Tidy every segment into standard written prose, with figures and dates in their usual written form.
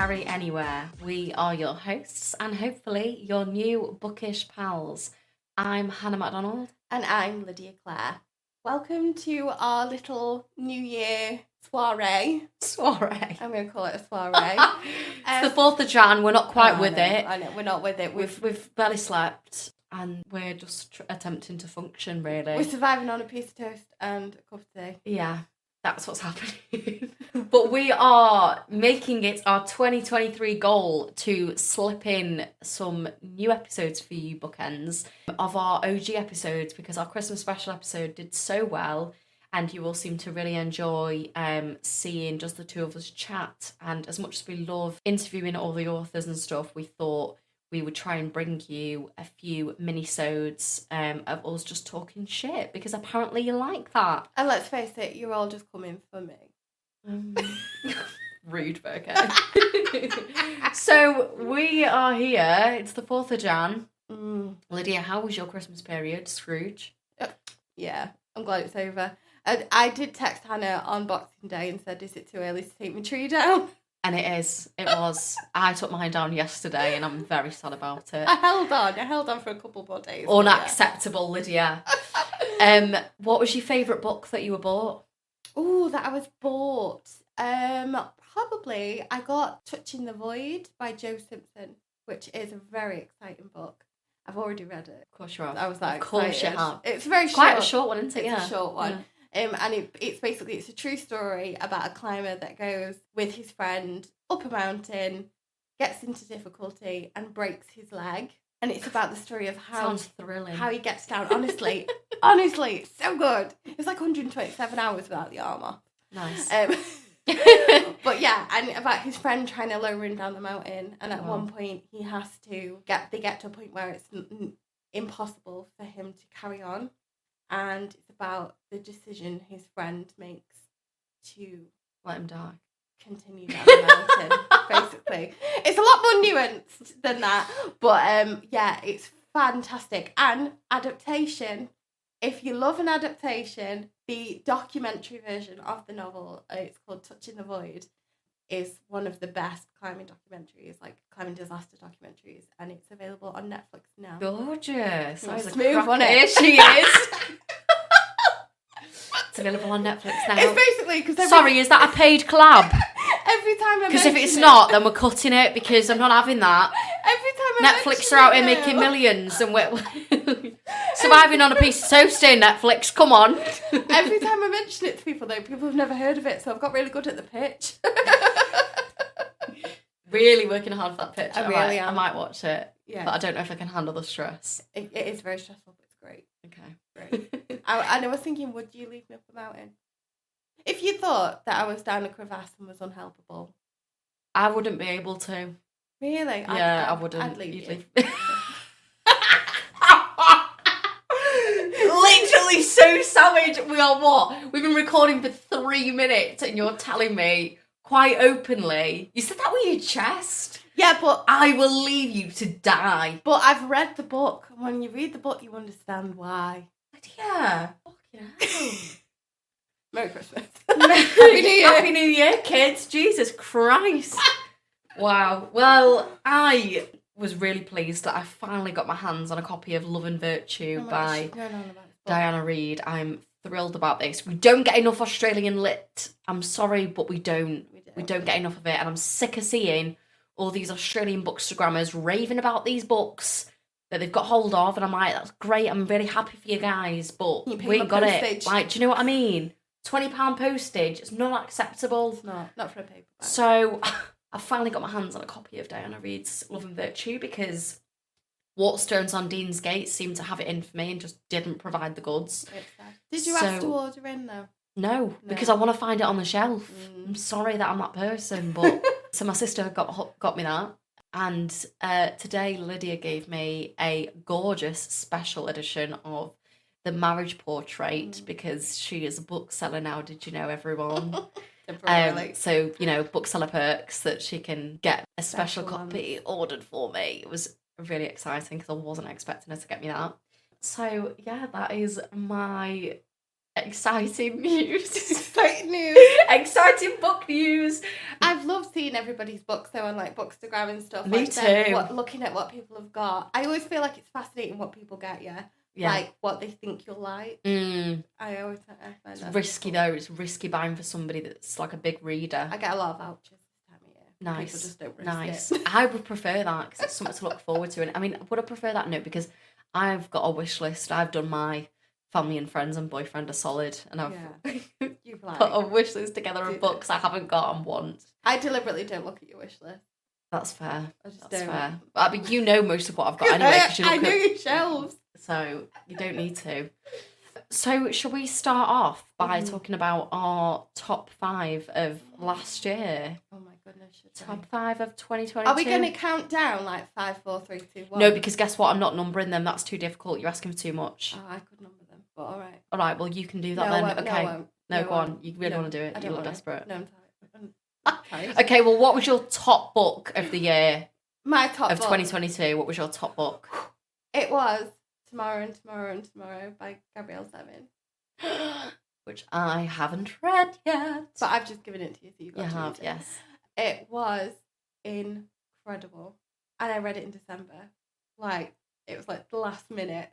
carry anywhere. We are your hosts and hopefully your new bookish pals. I'm Hannah MacDonald. And I'm Lydia Clare. Welcome to our little New Year soiree. Soiree. I'm going to call it a soiree. It's the 4th of Jan. We're not quite with it. I know, we're not with it. We've barely slept and we're just attempting to function, really. We're surviving on a piece of toast and a cup of tea. Yeah, that's what's happening. But we are making it our 2023 goal to slip in some new episodes for you bookends of our OG episodes, because our Christmas special episode did so well and you all seem to really enjoy seeing just the two of us chat. And as much as we love interviewing all the authors and stuff, we thought we would try and bring you a few minisodes of us just talking shit, because apparently you like that. And let's face it, you're all just coming for me. Rude, but okay. So we are here. It's the 4th of Jan. Lydia, how was your Christmas period, Scrooge? Yeah, I'm glad it's over. I did text Hannah on Boxing Day and said, is it too early to take my tree down? And it is. It was. I took mine down yesterday and I'm very sad about it. I held on for a couple more days. Unacceptable, Lydia. What was your favourite book that you were bought? Oh, that I was bought. Probably I got Touching the Void by Joe Simpson, which is a very exciting book. I've already read it. Of course you have. I was like, of course excited. you have. It's very short. Quite a short one, isn't it? It's a short one. Yeah. And it's basically, it's a true story about a climber that goes with his friend up a mountain, gets into difficulty and breaks his leg. And it's about the story of Sounds thrilling. How he gets down. Honestly, it's so good. It's like 127 hours without the armour. Nice. But yeah, and about his friend trying to lower him down the mountain. And at one point he has to they get to a point where it's impossible for him to carry on. And it's about the decision his friend makes to let him die. Continue down the mountain, basically. It's a lot more nuanced than that. But yeah, it's fantastic. And adaptation. If you love an adaptation, the documentary version of the novel, it's called Touching the Void, is one of the best climbing documentaries, like climbing disaster documentaries, and it's available on Netflix now. Gorgeous. That's smooth, wasn't it? Here she is. It's available on Netflix now. It's basically because sorry, is that a paid collab? Every time I because if it's not, then we're cutting it, because I'm not having that. Every time I Netflix are out here making millions and we're surviving on a piece of toast here, Netflix. Come on. Every time I mention it to people, though, people have never heard of it, so I've got really good at the pitch. Really working hard for that pitch. I might watch it. Yeah. But I don't know if I can handle the stress. It is very stressful, but it's great. Okay. Great. And I was thinking, would you leave me up a mountain? If you thought that I was down a crevasse and was unhelpable. I wouldn't be able to. Really? Yeah, I wouldn't. I'd leave you. Literally so savage. We are what? We've been recording for 3 minutes and you're telling me quite openly. You said that with your chest. Yeah, but I will leave you to die. But I've read the book. And when you read the book, you understand why. Yeah. Fucking hell. Merry Christmas. Happy New Year. Happy New Year, kids. Jesus Christ. Wow. Well, I was really pleased that I finally got my hands on a copy of Love and Virtue by Diana Reid. I'm thrilled about this. We don't get enough Australian lit. I'm sorry, but we don't. We don't get enough of it. And I'm sick of seeing all these Australian bookstagrammers raving about these books that they've got hold of. And I'm like, that's great. I'm really happy for you guys. But we ain't got it. Like, do you know what I mean? £20 postage. It's not acceptable. It's not for a paperback. So I finally got my hands on a copy of Diana Reid's Love and Virtue, because Waterstones on Dean's Gate seemed to have it in for me and just didn't provide the goods. Did you ask to order in though? No, because I want to find it on the shelf. I'm sorry that I'm that person, but so my sister got me that. And today Lydia gave me a gorgeous special edition of The Marriage Portrait, because she is a bookseller now, did you know, everyone? So, you know, bookseller perks that she can get a special copy ordered for me. It was really exciting because I wasn't expecting her to get me that. So, yeah, that is my Exciting news. Exciting news. Exciting book news. I've loved seeing everybody's books though on like Bookstagram and stuff. Me like too. Looking at what people have got. I always feel like it's fascinating what people get, yeah. Like what they think you'll like. I always find that risky cool. though. It's risky buying for somebody that's like a big reader. I get a lot of vouchers this time of year. Nice. People just don't risk it. I would prefer that because it's something to look forward to. And I mean, would I prefer that? No, because I've got a wish list. I've done my family and friends and boyfriend are solid, and I've You've like, put a wish list together of books I haven't got and want. I deliberately don't look at your wish list. That's fair. That's fair. I mean, you know most of what I've got anyway. I know your shelves. So you don't need to. So shall we start off by talking about our top 5 of last year? Oh my goodness. Top 5 of 2022. Are we going to count down like 5, 4, 3, 2, 1? No, because guess what? I'm not numbering them. That's too difficult. You're asking for too much. Oh, I could number them, but all right. All right, well, you can do that then. Okay. No, go on. You really want to do it? You look desperate. No, I'm tired. Okay, well, what was your top book of the year? My top of book. 2022. What was your top book? It was Tomorrow and Tomorrow and Tomorrow by Gabrielle Zevin. Which I haven't read yet. But I've just given it to you, so you have, yes. It was incredible. And I read it in December. Like, it was like the last minute.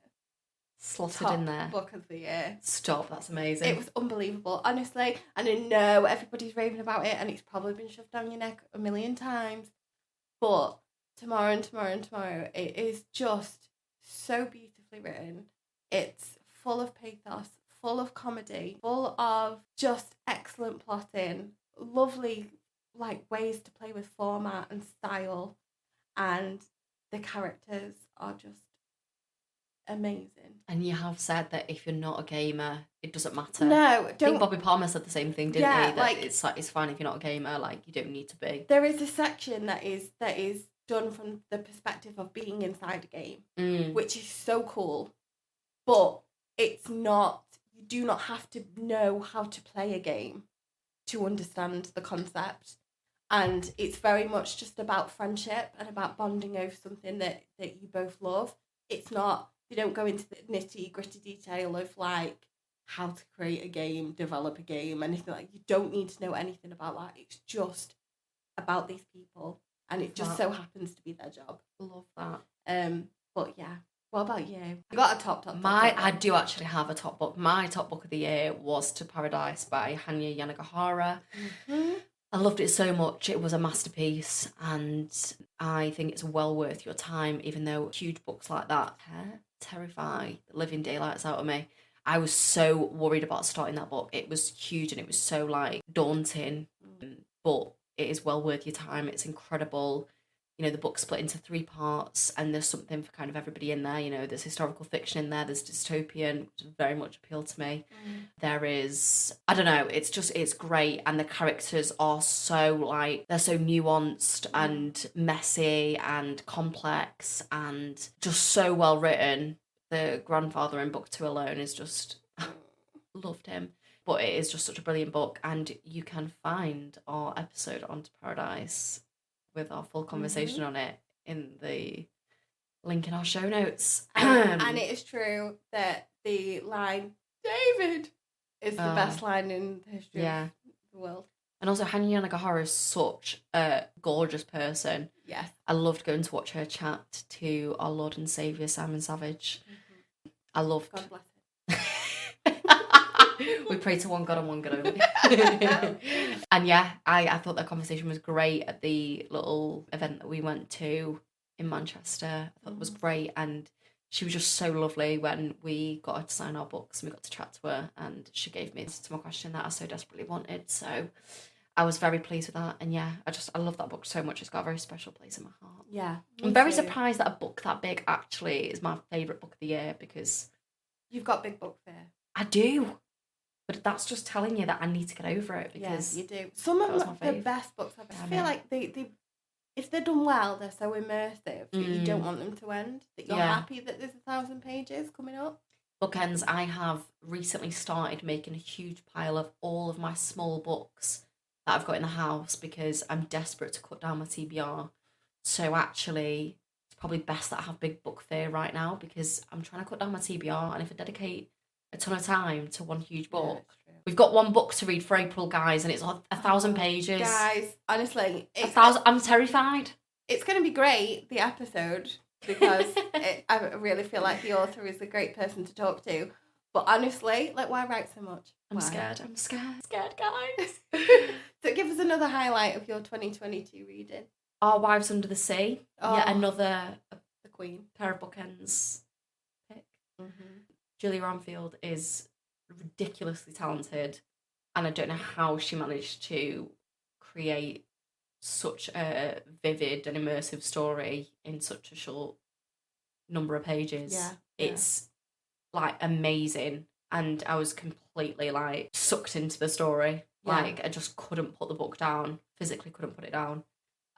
Slotted in there. Book of the year. Stop, that's amazing. It was unbelievable, honestly. And I know everybody's raving about it and it's probably been shoved down your neck a million times. But Tomorrow and Tomorrow and Tomorrow, it is just so beautifully written. It's full of pathos, full of comedy, full of just excellent plotting, lovely like ways to play with format and style, and the characters are just amazing. And you have said that if you're not a gamer, it doesn't matter. No, don't. I think Bobby Palmer said the same thing, didn't he? That like it's fine if you're not a gamer. Like you don't need to be. There is a section that is done from the perspective of being inside a game, which is so cool. But it's not. You do not have to know how to play a game to understand the concept. And it's very much just about friendship and about bonding over something that you both love. It's not, they don't go into the nitty gritty detail of like how to create a game, develop a game, anything like. You don't need to know anything about that. It's just about these people, and it just so happens to be their job. Love that. But yeah, what about you? You got a top. I do actually have a top book. My top book of the year was To Paradise by Hanya Yanagihara. Mm-hmm. I loved it so much. It was a masterpiece, and I think it's well worth your time, even though huge books like that terrify the living daylights out of me. I was so worried about starting that book. It was huge and it was so like daunting, but it is well worth your time. It's incredible. You know, the book's split into 3 parts, and there's something for kind of everybody in there. You know, there's historical fiction in there, there's dystopian, which very much appealed to me. There is, I don't know, it's great, and the characters are so like, they're so nuanced and messy and complex and just so well written. The grandfather in book 2 alone is just, loved him. But it is just such a brilliant book, and you can find our episode on To Paradise with our full conversation on it in the link in our show notes. And it is true that the line, David, is the best line in the history of the world. And also, Hanya Yanagihara is such a gorgeous person. Yes. I loved going to watch her chat to our Lord and Saviour, Simon Savage. I loved... God bless We pray to one God and one God only. And yeah, I thought that conversation was great at the little event that we went to in Manchester. I thought it was great, and she was just so lovely when we got her to sign our books and we got to chat to her, and she gave me to my question that I so desperately wanted. So I was very pleased with that, and yeah, I love that book so much. It's got a very special place in my heart. Yeah, I'm very surprised that a book that big actually is my favourite book of the year, because you've got big book fear. I do. But that's just telling you that I need to get over it, because you do. Some of the best books I feel like they if they're done well, they're so immersive that you don't want them to end. That you're happy that there's 1,000 pages coming up. Bookends, I have recently started making a huge pile of all of my small books that I've got in the house, because I'm desperate to cut down my TBR. So actually, it's probably best that I have big book fear right now, because I'm trying to cut down my TBR, and if I dedicate a ton of time to one huge book. Yeah, We've got one book to read for April, guys, and it's 1,000 pages. Guys, honestly, 1,000. I'm terrified. It's going to be great, the episode, because I really feel like the author is a great person to talk to. But honestly, like, why write so much? I'm scared, guys. So give us another highlight of your 2022 reading. Our Wives Under the Sea. Oh, Yet another the Queen. pair of bookends pick. Mm-hmm. Julia Armfield is ridiculously talented, and I don't know how she managed to create such a vivid and immersive story in such a short number of pages. Yeah. It's like amazing, and I was completely like sucked into the story. Yeah. Like I just couldn't put the book down, physically couldn't put it down,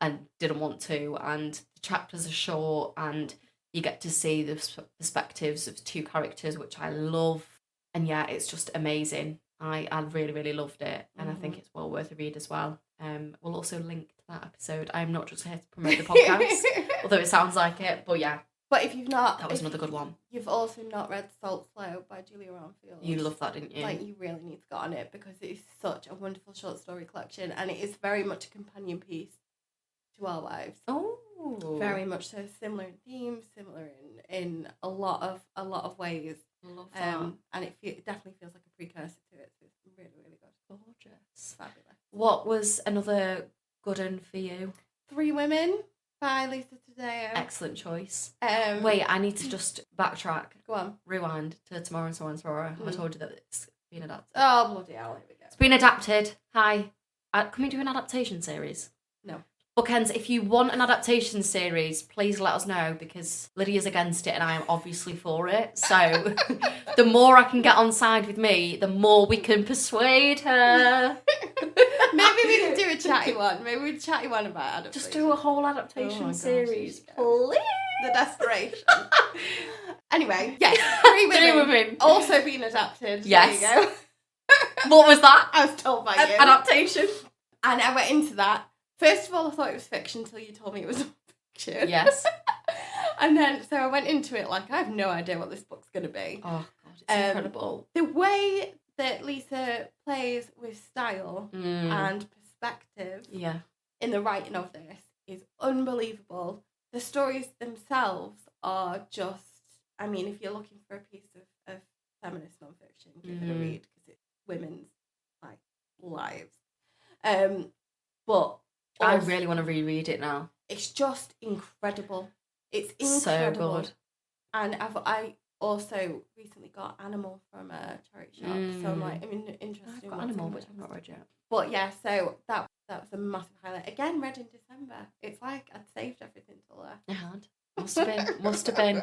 and didn't want to. And the chapters are short, and you get to see the perspectives of two characters, which I love. And yeah, it's just amazing. I really, really loved it, and I think it's well worth a read as well. We'll also link to that episode. I'm not just here to promote the podcast, although it sounds like it, but yeah. But if you've not... That was another good one. You've also not read Salt Slow by Julia Armfield. You loved that, didn't you? Like, you really need to get on it, because it is such a wonderful short story collection, and it is very much a companion piece to Our Wives. Oh. Very much so. Similar in themes, similar in a lot of ways. Love that. And it definitely feels like a precursor to it, so it's really, really good. Gorgeous. Fabulous. What was another good one for you? 3 Women by Lisa Taddeo. Excellent choice. Wait, I need to just backtrack. Go on. Rewind to Tomorrow and So On Tomorrow. I told you that it's been adapted. Oh, bloody hell, here we go. It's been adapted. Hi. Can we do an adaptation series? No. Bookends, if you want an adaptation series, please let us know, because Lydia's against it and I am obviously for it. So the more I can get on side with me, the more we can persuade her. Maybe we can do a chatty one. Maybe we chatty one about adaptation. Just do a whole adaptation series, please. The desperation. Anyway, yes, 3 Women. 3 Women. Also being adapted. Yes. There you go. What was that? I was told by you. Adaptation. And I went into that. First of all, I thought it was fiction until you told me it was fiction. Yes. And then, so I went into it like, I have no idea what this book's going to be. Oh, God, it's incredible. The way that Lisa plays with style and perspective in the writing of this is unbelievable. The stories themselves are just, I mean, if you're looking for a piece of feminist nonfiction, give it a read, because it's women's, like, lives. But I really want to reread it now. It's just incredible. It's incredible. So good. And I also recently got Animal from a charity shop, so I'm like, interested. I've got Animal, which I've not read yet. But yeah, so that was a massive highlight. Again, read in December. It's like I'd saved everything till there. I had. Must have been.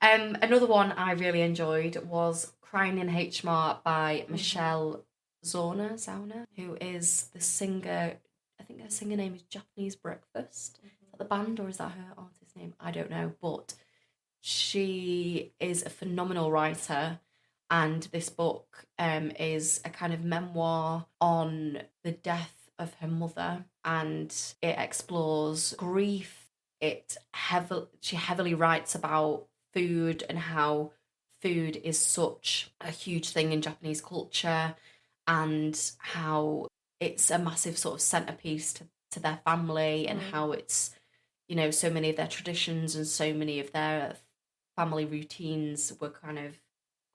Another one I really enjoyed was Crying in H Mart by Michelle Zauner, who is the singer. I think her singer name is Japanese Breakfast. Is that the band, or is that her artist name? I don't know, but she is a phenomenal writer, and this book is a kind of memoir on the death of her mother, and it explores grief. She heavily writes about food and how food is such a huge thing in Japanese culture, and how it's a massive sort of centerpiece to their family, and how it's, so many of their traditions and so many of their family routines were kind of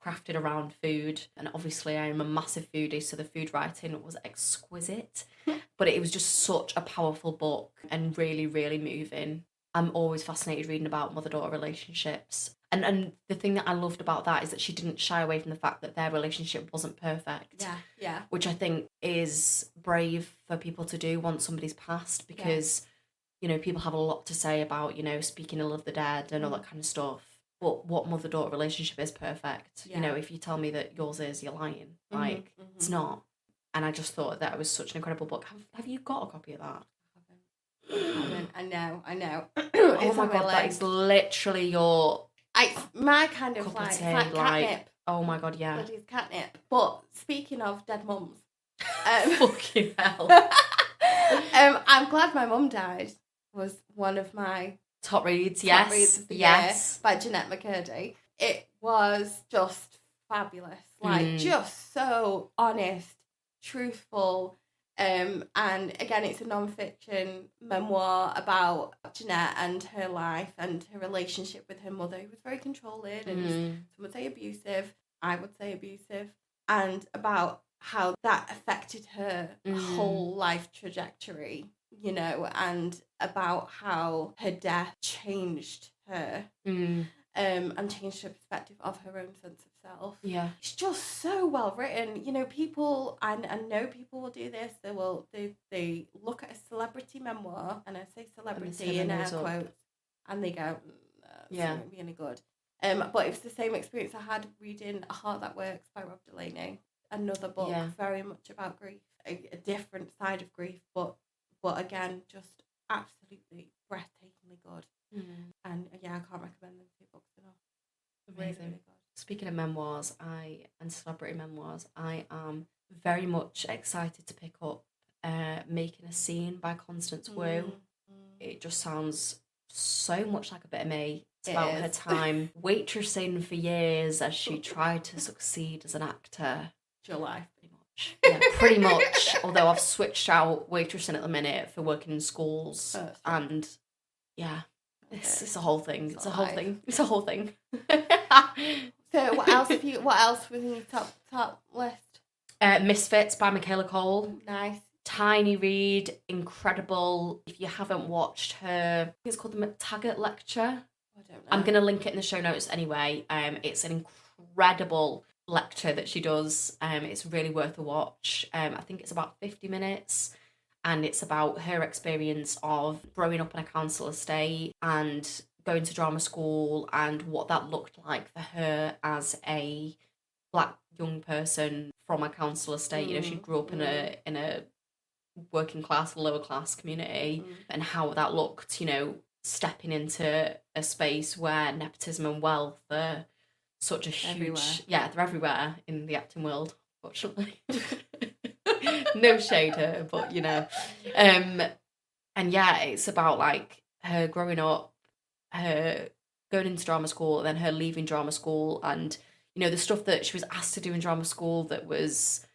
crafted around food. And obviously I am a massive foodie, so the food writing was exquisite. But it was just such a powerful book and really, really moving. I'm always fascinated reading about mother-daughter relationships. And the thing that I loved about that is that she didn't shy away from the fact that their relationship wasn't perfect. Yeah. Which I think is brave for people to do once somebody's passed, because, people have a lot to say about, speaking ill of the dead and all that kind of stuff. But what mother-daughter relationship is perfect? Yeah. If you tell me that yours is, you're lying. It's not. And I just thought that it was such an incredible book. Have you got a copy of that? I know. Oh my God, that is literally your... It's my kind of cup of tea, like catnip. Oh my God, yeah. Bloody catnip. But speaking of dead mums, fucking hell. I'm glad my mum died. Was one of my top reads. Top reads of the year by Jennette McCurdy. It was just fabulous. Like, just so honest, truthful. And again, it's a non-fiction memoir about Jennette and her life and her relationship with her mother, who was very controlling and some would say abusive. I would say abusive. And about how that affected her whole life trajectory, you know, and about how her death changed her. And changed her perspective of her own sense of self. Yeah. It's just so well written. You know, people, I know people will do this, they look at a celebrity memoir, and I say celebrity in air quotes, and they go, it's not going to be any good. But it's the same experience I had reading A Heart That Works by Rob Delaney. Another book very much about grief, a different side of grief, but again, just absolutely breathtakingly good. And I can't recommend them 2 books enough. Amazing. Really, really good. Speaking of memoirs, and celebrity memoirs, I am very much excited to pick up Making a Scene by Constance Wu. It just sounds so much like a bit of me. It's about her time waitressing for years as she tried to succeed as an actor. It's your life, pretty much. Yeah, pretty much. Although I've switched out waitressing at the minute for working in schools, and it's a whole thing. It's a whole thing. It's a whole thing. So what else was in your top list? Misfits by Michaela Coel. Nice. Tiny read, incredible. If you haven't watched her, I think it's called the McTaggart Lecture. I don't know. I'm going to link it in the show notes anyway. It's an incredible lecture that she does. It's really worth a watch. I think it's about 50 minutes. And it's about her experience of growing up in a council estate and going to drama school and what that looked like for her as a Black young person from a council estate. You know, she grew up in a working class, lower class community, and how that looked, you know, stepping into a space where nepotism and wealth are such a huge... Yeah, they're everywhere in the acting world, fortunately. No shade her, but you know. And it's about like her growing up, her going into drama school, and then her leaving drama school, and you know the stuff that she was asked to do in drama school that was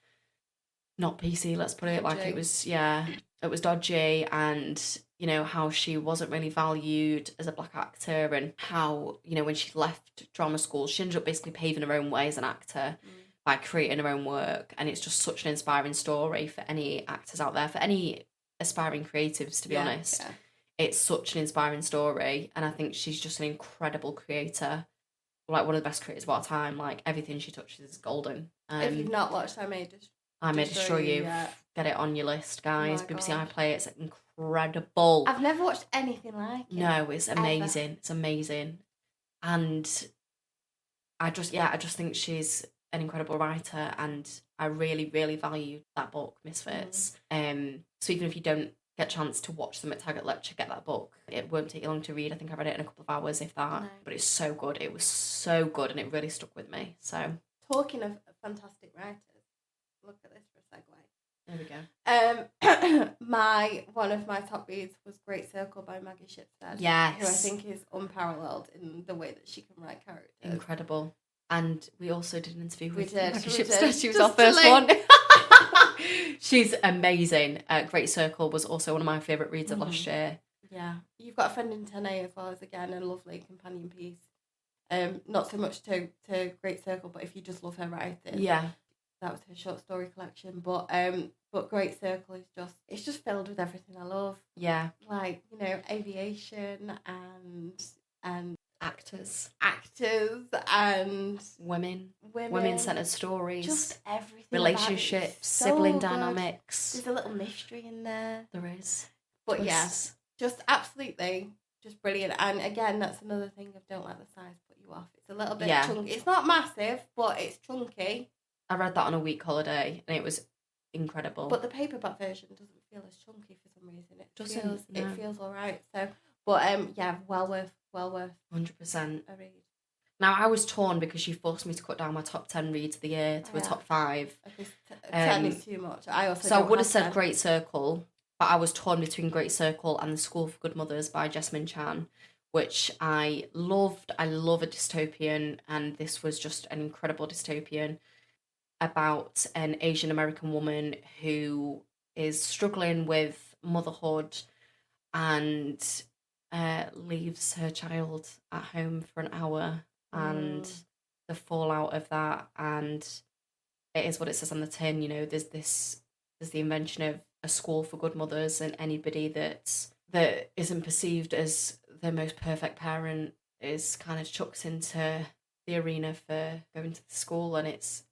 not PC, let's put it like it was dodgy, and you know how she wasn't really valued as a Black actor, and how, you know, when she left drama school she ended up basically paving her own way as an actor by creating her own work. And it's just such an inspiring story for any actors out there, for any aspiring creatives, to be honest. It's such an inspiring story, and I think she's just an incredible creator, like one of the best creators of our time. Like everything she touches is golden. If you've not watched I May Destroy You, get it on your list, guys. BBC iPlayer, it's incredible. I've never watched anything like it. No, it's amazing. Ever. It's amazing. And I just think she's an incredible writer, and I really, really value that book, Misfits. So even if you don't get a chance to watch the McTaggart Lecture, get that book. It won't take you long to read. I think I read it in a couple of hours, if that. No. But it's so good. It was so good, and it really stuck with me. So, talking of fantastic writers, look at this for a segue. There we go. One of my top reads was Great Circle by Maggie Shipstead. Yes. Who I think is unparalleled in the way that she can write characters. Incredible. And we also did an interview with Maggie Shipstead. She was our first one. She's amazing. Great Circle was also one of my favourite reads of last year. Yeah. You've got A Friend in 10A as well, as again a lovely companion piece. Not so much to Great Circle, but if you just love her writing. Yeah. That was her short story collection. But Great Circle is just filled with everything I love. Yeah. Like, you know, aviation and actors and women-centered stories, just everything, relationships, so sibling dynamics. There's a little mystery in there. There is, but yes, just absolutely, just brilliant. And again, that's another thing I don't like the size put you off. It's a little bit chunky. It's not massive, but it's chunky. I read that on a week holiday, and it was incredible. But the paperback version doesn't feel as chunky for some reason. It feels all right. So, but well worth 100% a read. Now, I was torn because she forced me to cut down my top 10 reads of the year to a top 5. 10 is too much. I would have said Great Circle, but I was torn between Great Circle and The School for Good Mothers by Jessamine Chan, which I loved. I love a dystopian, and this was just an incredible dystopian about an Asian American woman who is struggling with motherhood and leaves her child at home for an hour, and the fallout of that. And it is what it says on the tin, you know, there's the invention of a school for good mothers, and anybody that isn't perceived as the most perfect parent is kind of chucked into the arena for going to the school. And it's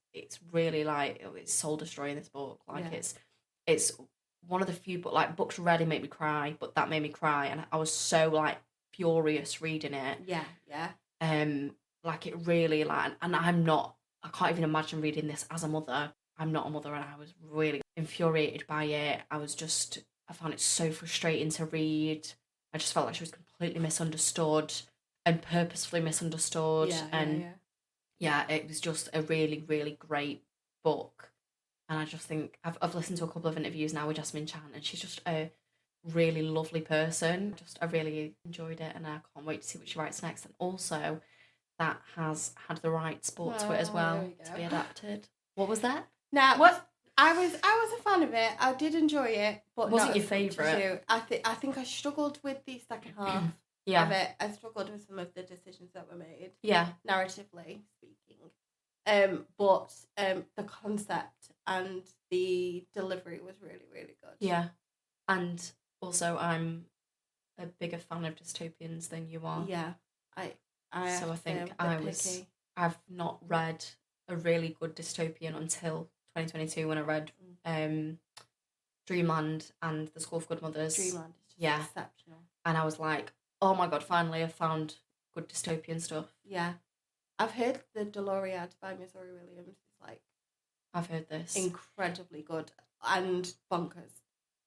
really like, it's soul destroying, this book. Like, it's one of the few books rarely make me cry, but that made me cry, and I was so like furious reading it. Like, it really, like, and I can't even imagine reading this as a mother. I'm not a mother, and I was really infuriated by it. I found it so frustrating to read. I just felt like she was completely misunderstood and purposefully misunderstood. It was just a really, really great book. And I just think I've listened to a couple of interviews now with Jasmine Chan, and she's just a really lovely person. I really enjoyed it, and I can't wait to see what she writes next. And also, that has had the rights bought to it as well to be adapted. What was that? Now, what I was a fan of it. I did enjoy it, but wasn't your favourite? I think I struggled with the second half of it. I struggled with some of the decisions that were made. Narratively speaking. But the concept and the delivery was really, really good. Yeah. And also, I'm a bigger fan of dystopians than you are. Yeah. So I think I've not read a really good dystopian until 2022 when I read Dreamland and The School for Good Mothers. Dreamland is just exceptional. And I was like, oh my God, finally I've found good dystopian stuff. Yeah. I've heard the Deloriad by Missouri Williams is like... I've heard this. Incredibly good and bonkers.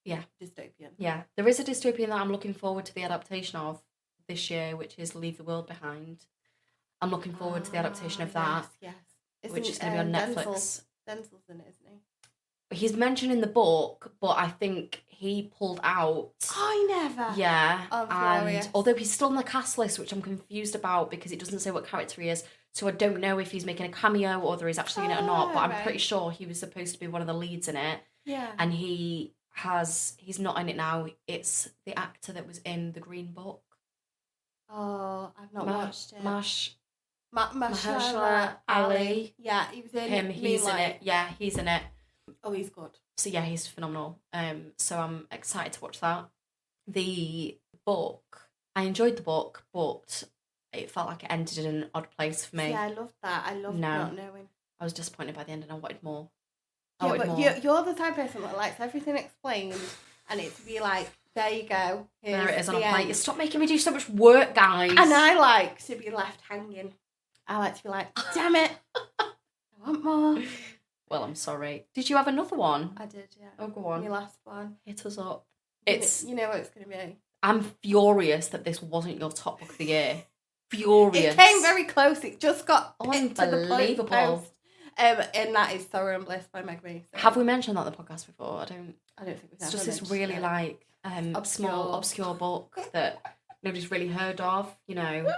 Yeah. Dystopian. Yeah. There is a dystopian that I'm looking forward to the adaptation of this year, which is Leave the World Behind. I'm looking forward to the adaptation of that. Yes. Which is going to be on Netflix. Denzel's in it, isn't he? He's mentioned in the book, but I think he pulled out. I never. Yeah. Oh, and although he's still on the cast list, which I'm confused about because it doesn't say what character he is. So I don't know if he's making a cameo or whether he's actually in it or not. But I'm pretty sure he was supposed to be one of the leads in it. Yeah. And he's not in it now. It's the actor that was in The Green Book. Oh, I've not watched it. Mahershala Ali. Yeah, he was in him. He's in it. Yeah, he's in it. Oh, he's good. So yeah, he's phenomenal. So I'm excited to watch that. The book, I enjoyed the book, but it felt like it ended in an odd place for me. Yeah, I loved that. I loved not knowing. I was disappointed by the end, and I wanted more. You're the type of person that likes everything explained, and it to be like, there you go. There it is on a plate. Stop making me do so much work, guys. And I like to be left hanging. I like to be like, damn it, I want more. Well, I'm sorry. Did you have another one? I did, yeah. Oh, go on. My last one. Hit us up. You know what it's going to be. I'm furious that this wasn't your top book of the year. Furious. It came very close. It just got unbelievable. Post. And that is Sorrow and Bliss by Maggie. So. Have we mentioned that on the podcast before? I don't think we've. It's just this really like obscure book that nobody's really heard of. You know.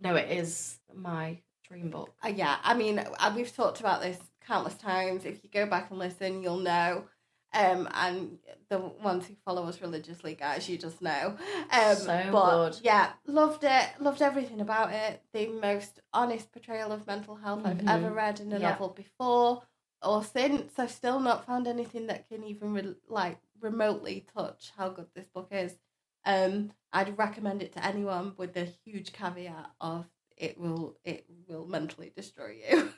No, it is my dream book. Yeah, I mean, we've talked about this countless times. If you go back and listen, you'll know. And the ones who follow us religiously, guys, you just know. Good. Yeah, loved it. Loved everything about it. The most honest portrayal of mental health I've ever read in a novel before or since. I've still not found anything that can even remotely touch how good this book is. I'd recommend it to anyone with the huge caveat of it will mentally destroy you.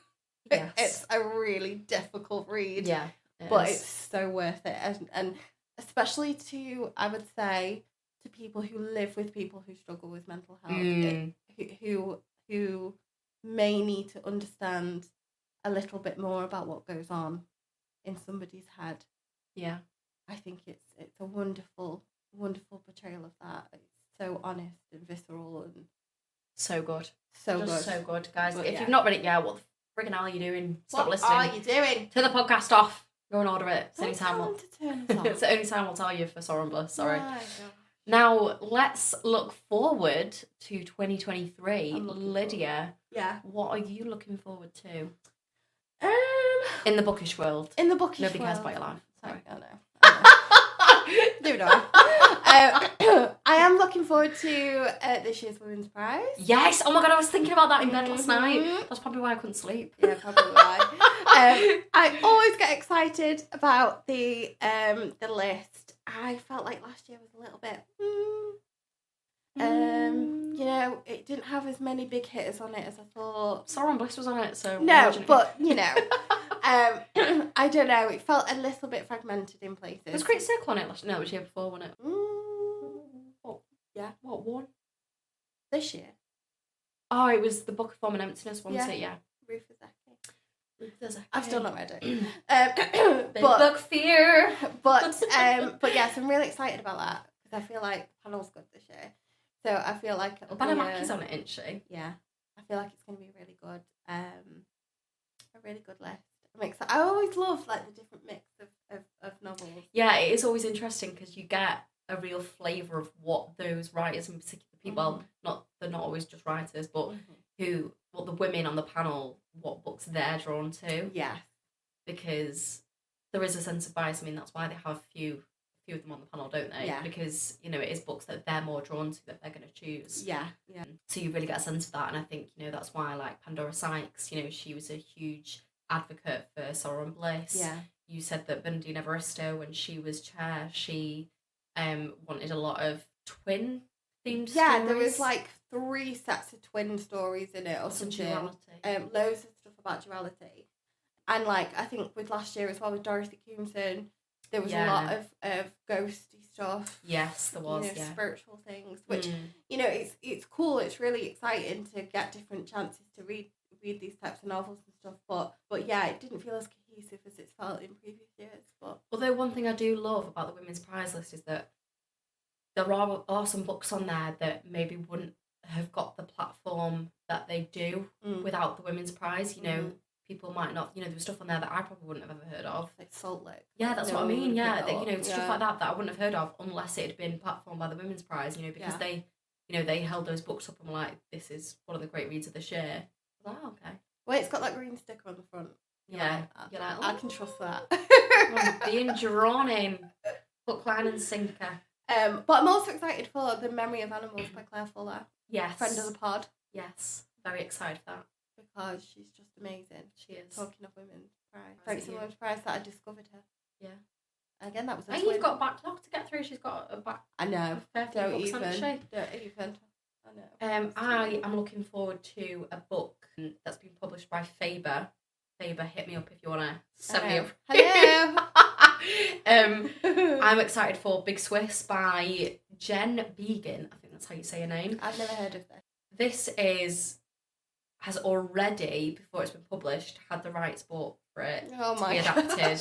Yes. It's a really difficult read. Yeah. But it's so worth it. And especially to, I would say, to people who live with people who struggle with mental health, who may need to understand a little bit more about what goes on in somebody's head. Yeah. I think it's a wonderful, wonderful portrayal of that. It's so honest and visceral and so good. So good, guys. But if you've not read it yet, what the friggin' hell are you doing? Stop listening. What are you doing? Turn the podcast off. Go and order it. It's the only time it's the only time we'll tell you for Sorrow and Bliss. Sorry. Now, let's look forward to 2023. Lydia, what are you looking forward to? In the bookish world. In the bookish world. Nobody cares about your life. Sorry. Do know. I am looking forward to this year's Women's Prize. Yes! Oh my god, I was thinking about that in bed last night. That's probably why I couldn't sleep. Yeah, probably why. I always get excited about the list. I felt like last year was a little bit... you know, it didn't have as many big hitters on it as I thought. Sauron Bliss was on it, so... No, but, you know... I don't know, it felt a little bit fragmented in places. There was Great Circle on it last year. No, it was the year before, wasn't it? What? Yeah. What one? This year. Oh, it was the Book of Form and Emptiness, wasn't it? Yeah. Rufus I've still not read it. Big book fear. But yes, I'm really excited about that because I feel like the panel's good this year. So I feel like Mackie's on it, isn't she? Yeah. I feel like it's going to be really good. A really good list. I'm excited. I always love like the different mix of novels. Yeah, it is always interesting because you get a real flavour of what those writers and particular people, they're not always just writers, but what the women on the panel, what books they're drawn to. Yeah. Because there is a sense of bias. I mean, that's why they have a few of them on the panel, don't they? Yeah. Because, you know, it is books that they're more drawn to that they're going to choose. Yeah, yeah. So you really get a sense of that, and I think, you know, that's why, like, Pandora Sykes, you know, she was a huge advocate for Sauron Bliss. Yeah. You said that Bernadine Evaristo, when she was chair, she wanted a lot of twin themed stories. There was like 3 sets of twin stories in it or something. Duality. Loads of stuff about duality. And like I think with last year as well with Dorothy Coomson, there was a lot of ghosty stuff. Yes, there was. You know, spiritual things, which you know it's cool. It's really exciting to get different chances to read these types of novels and stuff. But yeah, it didn't feel as cohesive as it's felt in previous years. But although one thing I do love about the Women's Prize list is that there are some books on there that maybe wouldn't have got the platform that they do without the Women's Prize. You know, people might not, you know, there was stuff on there that I probably wouldn't have ever heard of. Like Salt Lake. Yeah, that's what I mean. Yeah, that, you know, stuff like that I wouldn't have heard of unless it had been platformed by the Women's Prize, you know, because they, you know, they held those books up and were like, this is one of the great reads of this year. I was like, oh, okay. Well, it's got that green sticker on the front. Yeah. You're like, I can trust that. Being drawn in. Hook, line and sinker. But I'm also excited for The Memory of Animals by Claire Fuller. Yes. Friend of the pod. Yes. Very excited for that. Because she's just amazing. She is. Talking of Women's Prize. Thanks to Women's Prize that I discovered her. Yeah. Again, that was a twin. You've got a backlog to get through. She's got a back. I know. Don't even. I know. I am looking forward to a book that's been published by Favour. Favour, hit me up if you want to send me up. Hello. I'm excited for Big Swiss by Jen Began. I think that's how you say her name. I've never heard of this. This has already, before it's been published, had the rights bought for it to be adapted.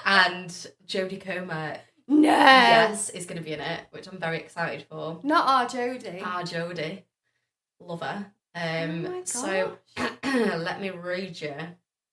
And Jodie Comer, yes, is going to be in it, which I'm very excited for. Not our Jodie. Our Jodie. Love her. So let me read you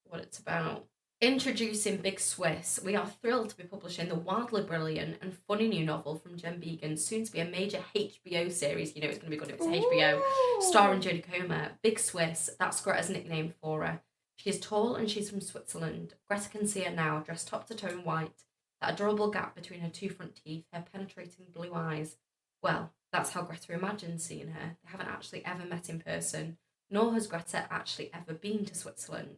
what it's about. Introducing Big Swiss, we are thrilled to be publishing the wildly brilliant and funny new novel from Jen Began, soon to be a major HBO series. You know it's going to be good if it's HBO. Starring Jodie Comer. Big Swiss, that's Greta's nickname for her. She is tall and she's from Switzerland. Greta can see her now, dressed top to toe in white. That adorable gap between her 2 front teeth, her penetrating blue eyes. Well, that's how Greta imagines seeing her. They haven't actually ever met in person, nor has Greta actually ever been to Switzerland.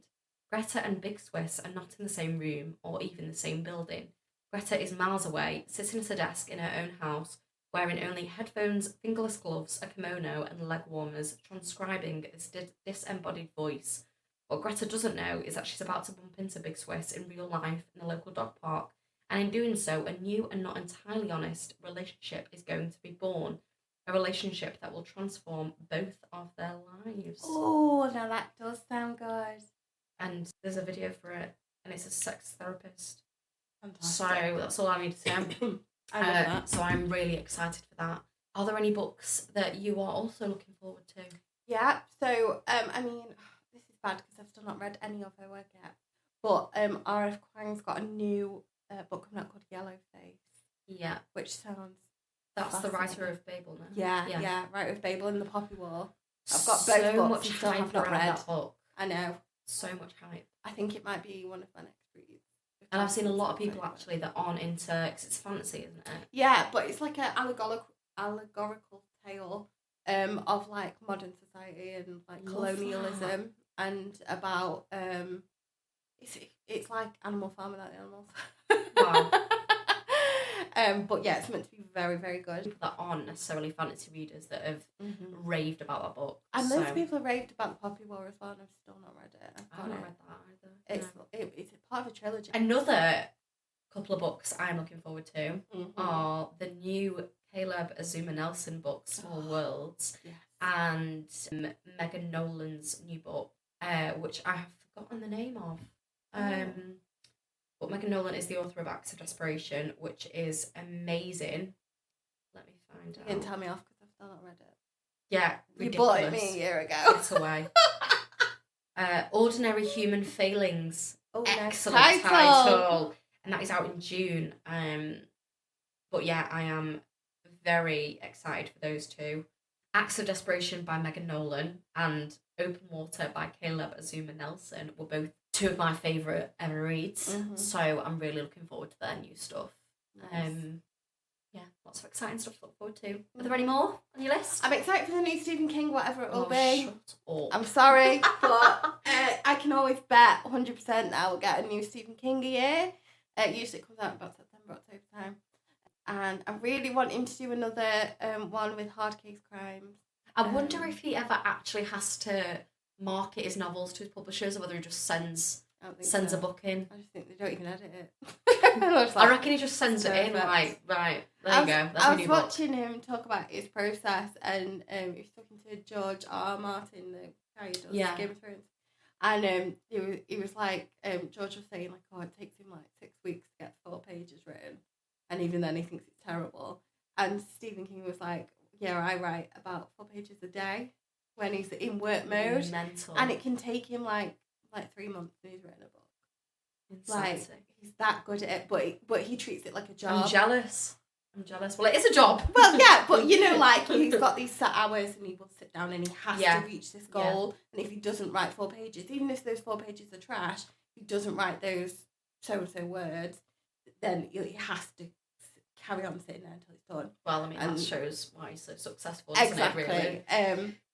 Greta and Big Swiss are not in the same room or even the same building. Greta is miles away, sitting at a desk in her own house, wearing only headphones, fingerless gloves, a kimono and leg warmers, transcribing a disembodied voice. What Greta doesn't know is that she's about to bump into Big Swiss in real life in the local dog park, and in doing so, a new and not entirely honest relationship is going to be born. A relationship that will transform both of their lives. Oh, now that does sound good. And there's a video for it, and it's a sex therapist. Fantastic. So that's all I need to say. I love that. So I'm really excited for that. Are there any books that you are also looking forward to? Yeah, so, I mean, this is bad because I've still not read any of her work yet. But R.F. Kuang's got a new book coming out called Yellow Face. Yeah. Which sounds That's the writer of Babel now. Yeah, writer of Babel and the Poppy War. I've got both so books much and still hype have not around read. that book. I know. So much hype. I think it might be one of my next reads. And I've seen a lot of people actually that aren't into, because it's fantasy, isn't it? Yeah, but it's like an allegorical tale of like modern society and like colonialism and about it's like Animal Farm without the animals. Wow. But yeah, it's meant to be very, very good. People that aren't necessarily fantasy readers that have raved about that book. And loads of people have raved about the Poppy War as well, and I've still not read it. I've not read that either. It's part of a trilogy. Another couple of books I'm looking forward to are the new Caleb Azuma Nelson book, Small Worlds, and Megan Nolan's new book, which I have forgotten the name of. But Megan Nolan is the author of Acts of Desperation, which is amazing. Let me find out. You can tell me off because I've still not read it. Yeah, you ridiculous. bought it me a year ago. Get away. Ordinary Human Failings. Oh, excellent nice title. And that is out in June. But yeah, I am very excited for those two. Acts of Desperation by Megan Nolan and Open Water by Caleb Azuma Nelson were both two of my favourite ever reads. So I'm really looking forward to their new stuff. Nice. Yeah, lots of exciting stuff to look forward to. Are there any more on your list? I'm excited for the new Stephen King, whatever it will be. Shut up. I'm sorry, but I can always bet 100% that I will get a new Stephen King a year. Usually it comes out about September, October time. And I really want him to do another one with hard case crimes. I wonder if he ever actually has to market his novels to his publishers, or whether he just sends a book in. I just think they don't even edit it. I reckon he just sends it in, like, right, there you go. That's I was watching him talk about his process, and he was talking to George R. Martin, the guy who does Game of Thrones. And he was like, George was saying, like, oh, it takes him like 6 weeks to get 4 pages written. And even then he thinks it's terrible. And Stephen King was like, yeah, I write about 4 pages a day when he's in work mode. Mental. And it can take him like 3 months and he's written a book. Insanity. Like, he's that good at it, but he treats it like a job. I'm jealous. Well, it is a job. Well, yeah, but you know, like, he's got these set hours and he will sit down and he has to reach this goal. And if he doesn't write 4 pages, even if those 4 pages are trash, he doesn't write those so-and-so words, then he has to carry on sitting there until it's done. Well, I mean, that shows why he's so successful, doesn't it, really?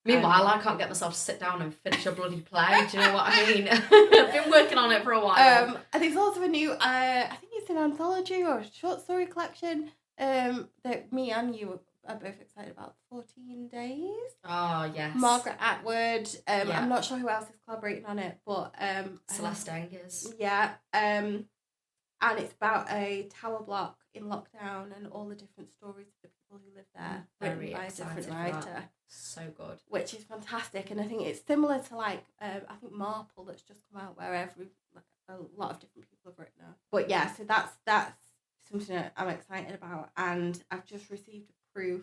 Meanwhile, I can't get myself to sit down and finish a bloody play. Do you know what I mean? I've been working on it for a while. And there's also a new, I think it's an anthology or a short story collection that me and you are both excited about. 14 Days. Oh, yes. Margaret Atwood. I'm not sure who else is collaborating on it, but Celeste Engers. Yeah. And it's about a tower block in lockdown and all the different stories of the people who live there, written by a different writer. So good. Which is fantastic, and I think it's similar to like I think Marple that's just come out, where a lot of different people have written it. But yeah, so that's something that I'm excited about, and I've just received a proof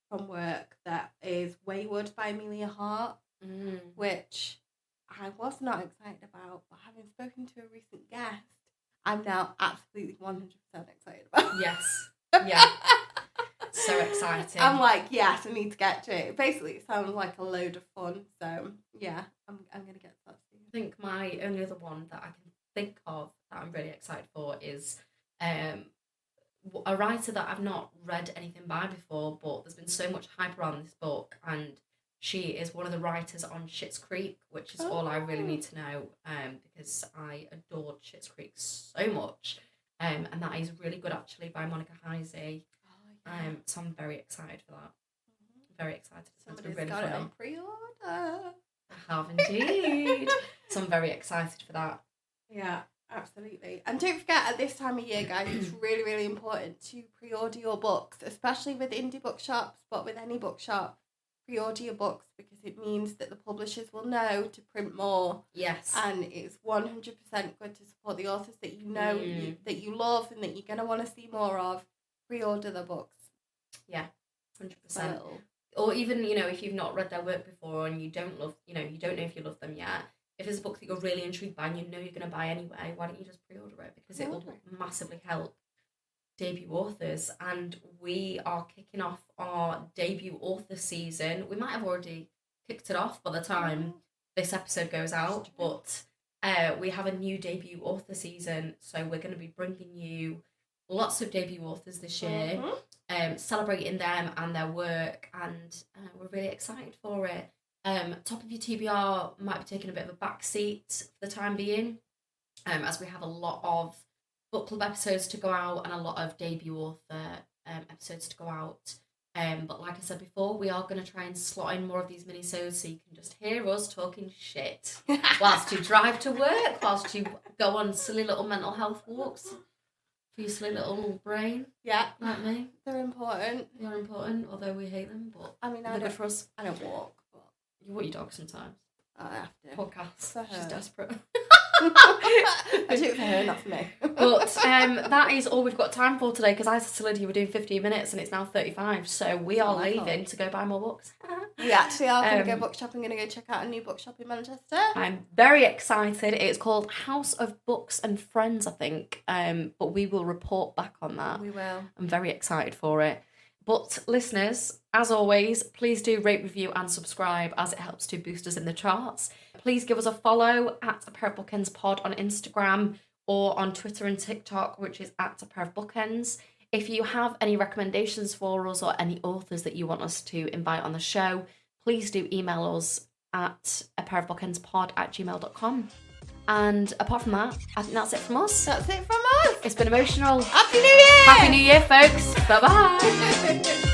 from work that is Wayward by Amelia Hart, which I was not excited about, but having spoken to a recent guest, I'm now absolutely 100% excited about. Yes. Yeah. So exciting. I'm like, yes, I need to get to it. Basically, it sounds like a load of fun. So yeah, I'm gonna get to that soon. I think my only other one that I can think of that I'm really excited for is a writer that I've not read anything by before, but there's been so much hype around this book, and she is one of the writers on Schitt's Creek, which is all I really need to know, because I adored Schitt's Creek so much, and that is really good actually, by Monica Heisey. So I'm very excited for that. Very excited. Somebody's really got funny. it on pre-order. I have indeed. So I'm very excited for that. Yeah, absolutely. And don't forget, at this time of year, guys, it's really, really important to pre-order your books, especially with indie bookshops, but with any bookshop. Pre-order your books, because it means that the publishers will know to print more. Yes. And it's 100% good to support the authors that you know that you love and that you're going to want to see more of. Pre-order the books. Yeah, 100%. Or even, if you've not read their work before and you don't know if you love them yet, if there's a book that you're really intrigued by and you know you're going to buy anyway, why don't you just pre-order it? Because it will massively help debut authors, and we are kicking off our debut author season. We might have already kicked it off by the time this episode goes out, but we have a new debut author season, so we're going to be bringing you lots of debut authors this year, celebrating them and their work, and we're really excited for it. Top of your TBR might be taking a bit of a backseat for the time being, as we have a lot of book club episodes to go out and a lot of debut author episodes to go out. But like I said before, we are going to try and slot in more of these minisodes so you can just hear us talking shit whilst you drive to work, whilst you go on silly little mental health walks for your silly little brain. Yeah. Like me. They're important. They're important, although we hate them, but I mean, they're good for us. I don't walk, but You walk your dog sometimes. I have to. Podcast. She's desperate. I do it for her, not for me. But that is all we've got time for today, because I said to Lydia we're doing 15 minutes and it's now 35, so we are leaving to go buy more books. We actually are going to go book shopping, going to go check out a new bookshop in Manchester. I'm very excited. It's called House of Books and Friends, I think, but we will report back on that. We will. I'm very excited for it. But listeners, as always, please do rate, review and subscribe, as it helps to boost us in the charts. Please give us a follow at A Pair of Bookends Pod on Instagram or on Twitter and TikTok, which is at A Pair of Bookends. If you have any recommendations for us or any authors that you want us to invite on the show, please do email us at apairofbookendspod@gmail.com. And apart from that, I think that's it from us. That's it from us. It's been emotional. Happy New Year! Happy New Year, folks. Bye-bye.